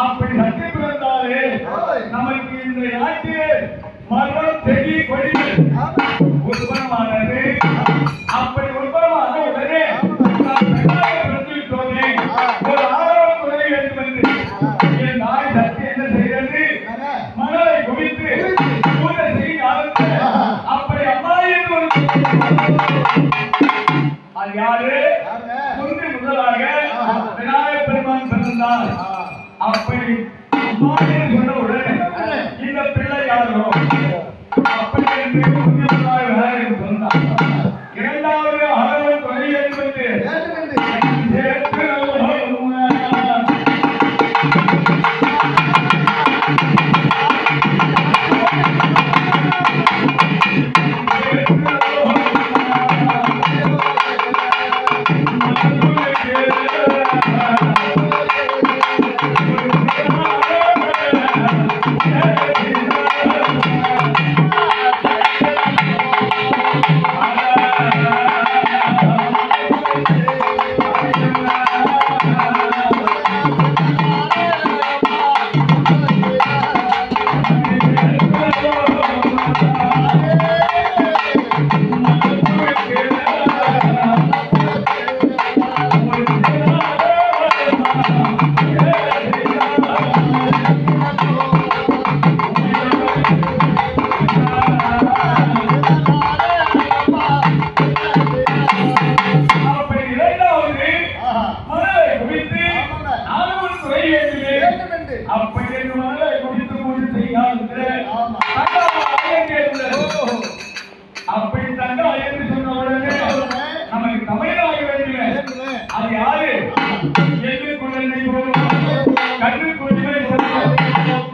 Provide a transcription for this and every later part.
அப்படி சக்தி பிறந்தாலே நமக்கு இந்த நாட்டிலே மரம் செடி கொடிகள் உற்பத்தமானது. அப்படி உற்பத்தமான உடனே பிரதிவிட்டோமே ஒரு ஆறாவது துறை வேண்டும் என்று என் தாய் சக்தி என்ன செய்கிறது? மணலை குவித்து பூஜை செய்ய ஆரம்பித்து அப்படி அம்மா என்று ஒரு அது யாரு? குந்தி முதலாக விநாயகப் பெருமான் பிறந்தார். அப்படி அம்மா என்று சொன்ன உடனே இந்த பிள்ளை யாரோ அப்படி என்று குந்தி முதலாக விநாயகர் சொன்னார். இரண்டாவது ஆறாவது துறை என்பது சேர்த்து அப்படி தங்க என்று சொன்ன உடனே நமக்கு தமிழாக வேண்டும். அது யாரு? எது குழந்தை போலும் கண்ணு குழந்தை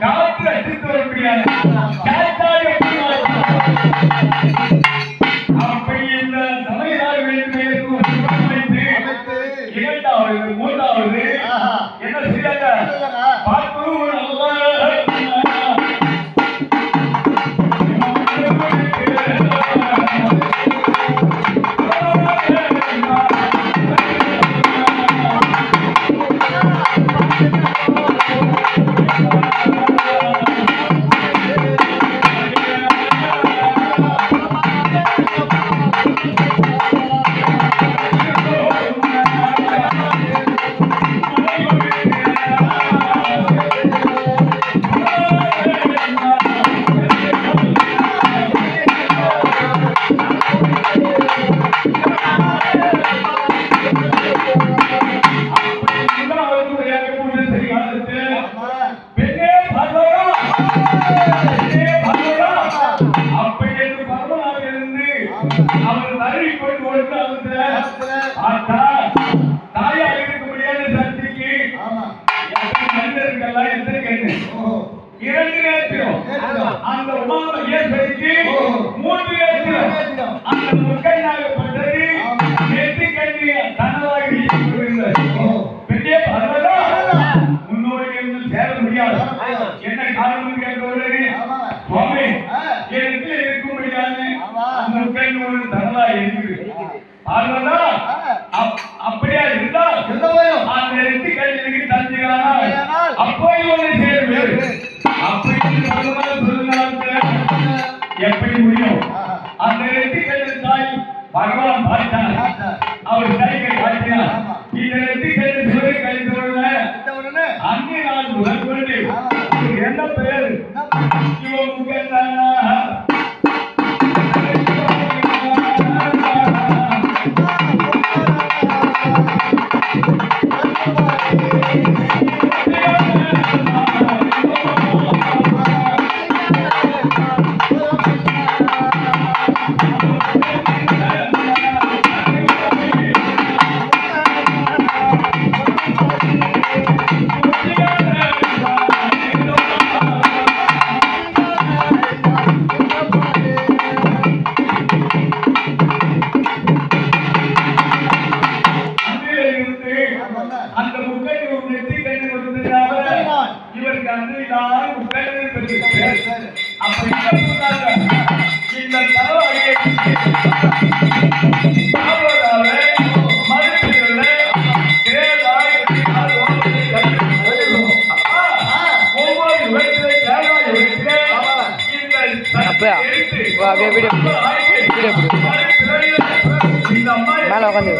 காற்று அடித்து வர முடியாது. அப்படி இந்த தமிழாக வேண்டும் இரண்டாவது மூன்றாவது என்ன செய்யாங்க பார்த்து அவர் தருவி கொண்டு தாயாக இருக்க முடியாத சக்திக்கு மனிதர்கள்லாம் எத்தனை கேட்டு 2 நேரத்திலும் அந்த உமாமகேஸ்வரிக்கு 3 நேரத்திலும் அந்த முக்கையாகப்பட்டது நெத்தி கண்ணி தனதாக பெரிய பரவலா முன்னோடி என்று சேர முடியாது. என்ன காரணம் கேட்பவர்கள் சுவாமி எனக்கு இருக்க முடியாது அந்த முக்கையோடு தனதா இருக்குது பார்வதா அப்படியா இருந்தால் அந்த நெத்தி கண்ணிக்கு தஞ்சுகிறானால் அப்போ ஒன்று சேருவேன் அப்படி எப்படி முடியும்? அந்த நெத்தி கண்ணு தாய் பகவான் பார்த்தார். அவர் கையை காட்டினார். இந்த நெத்தி கண்ணு சிவரை கழித்தவுடனே அங்கே நான் முதல் கொண்டு என்ன பெயர்? அந்த முக்கை நெத்தி கண்ணு கொடுத்ததுனால இவருக்கு அன்று தான் முக்கை அப்ப இந்த தரவாடியை மதுரையில உட்காந்து